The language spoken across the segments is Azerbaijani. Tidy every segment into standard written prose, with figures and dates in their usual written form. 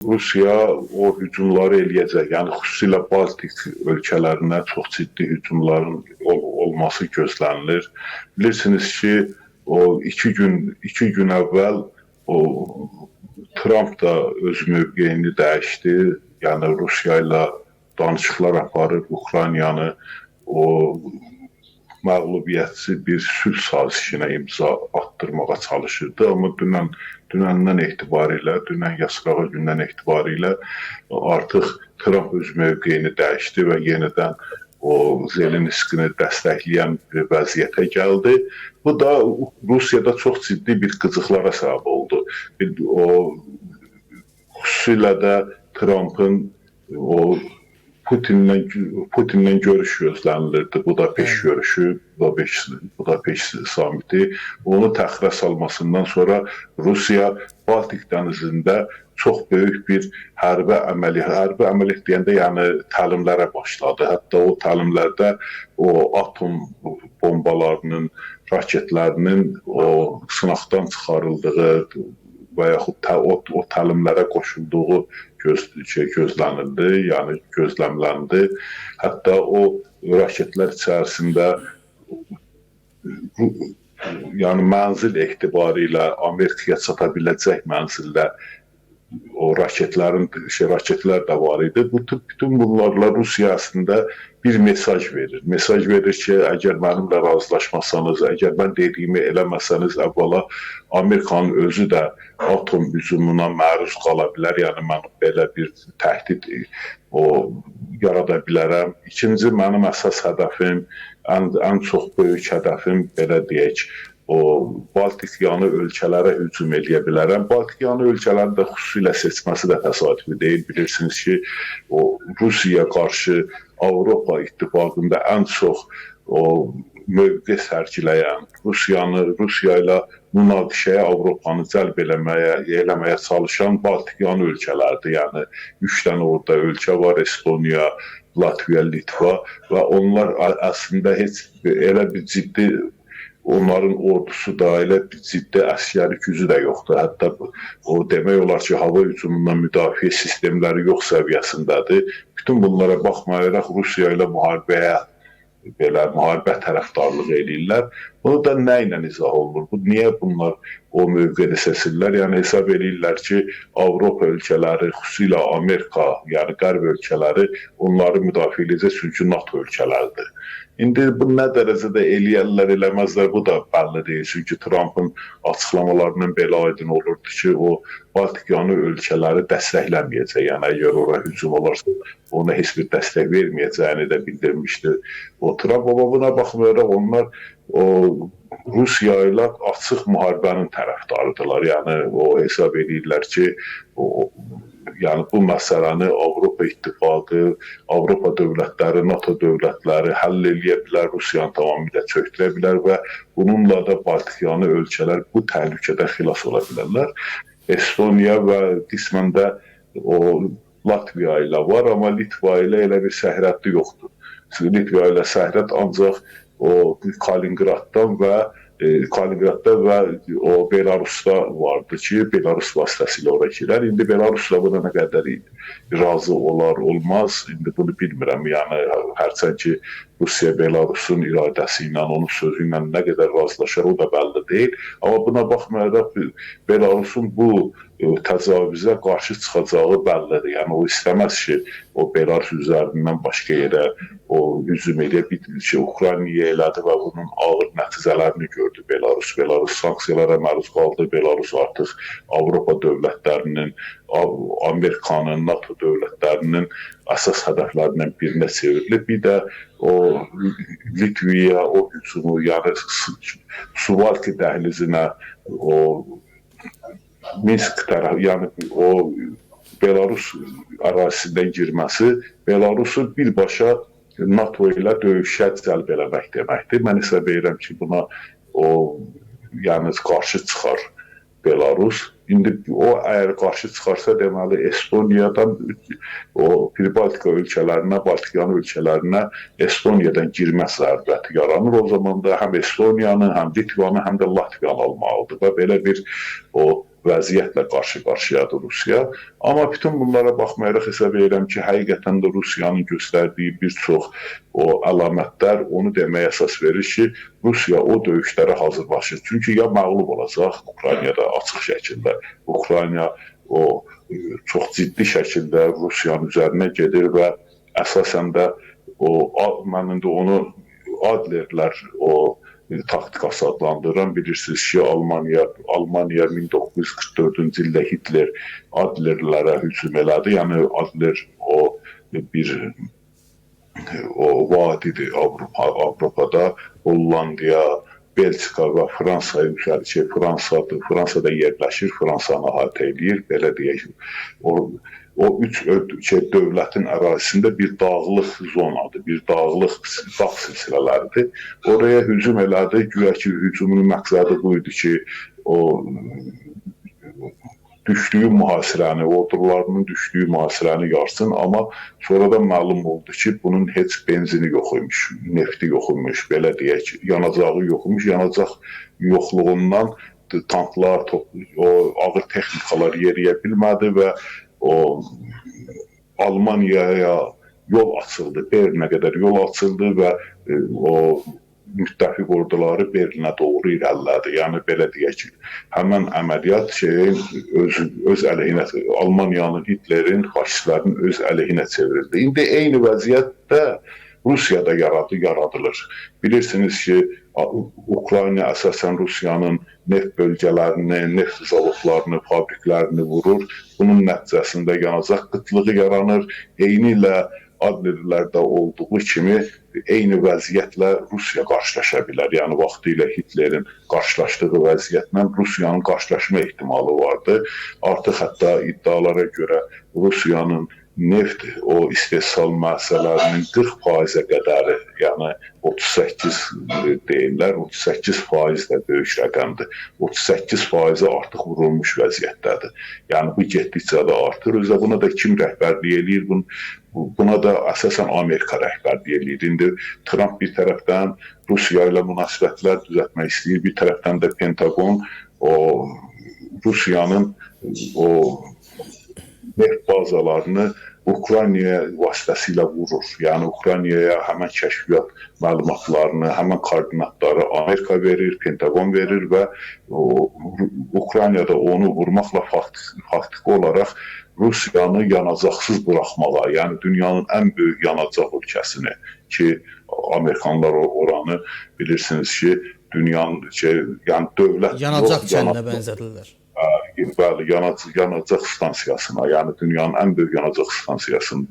Rusiya o hücumları eləyəcək. Yəni xüsusilə Baltik ölkələrinə çox ciddi hücumların olması gözlənilir. Bilirsiniz ki, o iki gün əvvəl o Trump da öz mövqeyini dəyişdi. Yəni Rusiya ilə danışıqlar aparıb Ukraynanı o məğlubiyyətçi bir sülh sazişinə imza attırmağa çalışırdı. Amma dünəndən etibarilə, dünən yasrağa gündən etibarilə artıq Trump öz mövqeyini dəyişdi və yenidən o Zelenskini dəstəkləyən bir vəziyyətə gəldi. Bu da Rusiyada çox ciddi bir qıcıqlara səbəb oldu. O xüsusilə də Trumpın o Putinlə görüş gözlənilirdi. Budapeşt görüşü, Budapeşt samiti. Onu təxirə salmasından sonra Rusiya Baltik dənizində çox böyük bir hərbi əməliyyat deyəndə yəni təlimlərə başladı. Hətta o təlimlərdə o atom bombalarının, raketlərinin o sınaqdan çıxarıldığı və yaxud o təlimlərə qoşulduğu gözlənildi, yəni gözləmləndi. Hətta o raketlər içərisində yəni mənzil etibarilə Amerikaya çata biləcək mənzildə o raketlər də var idi. Bütün bunlarla Rusiya əslində bir mesaj verir. Mesaj verir ki, əgər mənimlə razılaşmasanız, əgər mən dediyimi eləməsəniz, əvvəla Amerikanın özü də atom hücumuna məruz qala bilər. Yəni mən belə bir təhdid yarada bilərəm. İkinci, mənim əsas hədəfim, ən çox böyük hədəfim belə deyək, o Baltikyanı ölkələrə hücum eləyə bilərəm. Baltikyanı ölkələrin də xüsusilə seçməsi də təsadüfi deyil. Bilirsiniz ki, o Rusiyaya qarşı Avropa İttifaqında ən çox o mövqe sərgiləyən, Rusiya ilə münaqişəyə Avropanı cəlb eləməyə çalışan Baltikyanı ölkələrdir. Yəni 3 dənə orada ölkə var: Estoniya, Latviya, Litva və onlar əslində heç elə bir ciddi, onların ordusu da elə bir ciddi əsgəri gücü də yoxdur. Hətta o demək olar ki, hava hücumundan müdafiə sistemləri yox səviyyəsindədir. Bütün bunlara baxmayaraq Rusiya ilə müharibə tərəfdarlığı eləyirlər. Bunu da nə ilə izah olunur? Niyə bunlar o mövqedə seçirlər? Yəni hesab eləyirlər ki, Avropa ölkələri, xüsusilə Amerika, yəni Qərb ölkələri onları müdafiə edəcək, çünki NATO ölkələridir. İndi bu nə dərəcədə eləyərlər, eləməzlər, bu da bəlli deyil. Çünki Trumpın açıqlamalarından belə aydın olurdu ki, o Baltikyanı ölkələri dəstəkləməyəcək. Yəni əgər ora hücum olarsa, ona heç bir dəstək verməyəcəyini də bildirmişdi o Trump. Amma buna baxmayaraq onlar o Rusiya ilə açıq müharibənin tərəfdarıdırlar. Yəni o hesab edirlər ki, yəni bu məsələni Avropa İttifaqı, Avropa dövlətləri, NATO dövlətləri həll eləyə bilər, Rusiyanı tamamilə çöktürə bilər və bununla da Baltikyanı ölkələr bu təhlükədə xilas ola bilərlər. Estoniya və qismən də o Latviya ilə var, amma Litva ilə elə bir səhrədi yoxdur. Litva ilə səhrət ancaq o Kalinqraddan və o Belarusda vardı ki, Belarus vasitəsilə ora girər. İndi Belarusla buna nə qədər razı olar, olmaz, indi bunu bilmirəm. Yəni, hərçən ki, Rusiya Belarusun iradəsi ilə, onun sözü ilə nə qədər razılaşar, o da bəlli deyil. Amma buna baxmayaraq, Belarusun bu təcavüzə qarşı çıxacağı bəllidir. Yəni, o istəməz ki, o Belarus üzərindən başqa yerə o hücum edə bilmir ki, Ukraynaya elədi və bunun ağır nəticələrini gördü Belarus. Belarus sanksiyalara məruz qaldı. Belarus artıq Avropa dövlətlərinin, Amerikanın, NATO dövlətlərinin əsas hədəflərindən birinə çevrilib. Bir də o Litviyaya o hücumu, yəni Suvalki dəhlizinə, o Minsk tərəfi, yəni o Belarus ərazisindən girməsi Belarusu birbaşa NATO ilə döyüşə cəlb eləmək deməkdir. Mən isə verirəm ki, buna yəni qarşı çıxar Belarus. İndi o əgər qarşı çıxarsa, deməli Estoniyadan o Pribaltika ölkələrinə, Baltikyanı ölkələrinə Estoniyadan girmə zərurəti yaranır. O zaman da həm Estoniyanı, həm Litvanı, həm də Latviyanı almalıdır və belə bir o vəziyyətlə qarşı-qarşıyadır Rusiya. Amma bütün bunlara baxmayaraq hesab edirəm ki, həqiqətən də Rusiyanın göstərdiyi bir çox o əlamətlər onu deməyə əsas verir ki, Rusiya o döyüşlərə hazırlaşır. Çünki ya məğlub olacaq Ukraynada açıq şəkildə, Ukrayna o çox ciddi şəkildə Rusiyanın üzərinə gedir və əsasən də mən indi onu Adlerlər o taktikası adlandırıram. Bilirsiniz ki, Almaniya 1944-cü ildə Hitler Adlerlərə hücum elədi. Yəni Adler o vadidir Avropada, Hollandiya, Belçika və Fransaya yüksəlir ki, Fransada yerləşir, Fransanı əhatə edir, belə deyək. O üç dövlətin ərazisində bir dağlıq zonadır, bir dağlıq dağ silsilələrdir. Oraya hücum elədi, güya ki, hücumun məqsədi bu idi ki, o düşdüyü mühasirəni, ordularının düşdüyü mühasirəni yarsın, amma sonradan məlum oldu ki, bunun heç benzini yox imiş, nefti yox imiş, belə deyək, yanacağı yox imiş, yanacaq yoxluğundan tanklar, ağır texnikalar yeriyə bilmədi və Almaniyaya yol açıldı, Berlinə qədər yol açıldı və o müttəfiq orduları Berlinə doğru irəlilədi. Yəni, belə deyək ki, həmən əməliyyat öz əleyhinə, Almaniyanın, Hitlerin, faşistlərin öz əleyhinə çevrildi. İndi eyni vəziyyətdə Rusiyada yaradılır. Bilirsiniz ki, Ukrayna əsasən Rusiyanın neft bölgələrini, neft zavodlarını, fabriklərini vurur. Bunun nəticəsində yanacaq qıtlığı yaranır. Eyni ilə Adlerlərdə olduğu kimi eyni vəziyyətlə Rusiya qarşılaşa bilər. Yəni, vaxtilə Hitlerin qarşılaşdığı vəziyyətlə Rusiyanın qarşılaşma ehtimalı vardı. Artıq hətta iddialara görə Rusiyanın neft istehsal müəssisələrinin 40%-ə qədəri, yəni 38 deyirlər, 38% də böyük rəqəmdir. 38%-i artıq vurulmuş vəziyyətdədir. Yəni, bu getdikcə də artır. Özə buna da kim rəhbərlik eləyir? Buna da əsasən Amerika rəhbərlik eləyir. İndi Trump bir tərəfdən Rusiya ilə münasibətlər düzəltmək istəyir, bir tərəfdən də Pentagon Rusiyanın neft bazalarını Ukraynaya vasitəsilə vurur. Yəni, Ukraynaya həmən kəşfiyyat məlumatlarını, həmən koordinatları Amerika verir, Pentagon verir və Ukraynada onu vurmaqla faktiki olaraq Rusiyanı yanacaqsız buraxmağa, yəni dünyanın ən böyük yanacaq ölkəsini ki, Amerikanlar oranı bilirsiniz ki, dünyanın dövlət... Yanacaq çəninə bənzədirlər. Bəli, yanacaq stansiyasına, yəni dünyanın ən böyük yanacaq stansiyasını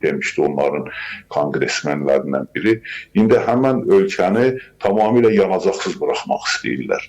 demişdi onların kongresmenlərindən biri. İndi həmən ölkəni tamamilə yanacaqsız buraxmaq istəyirlər.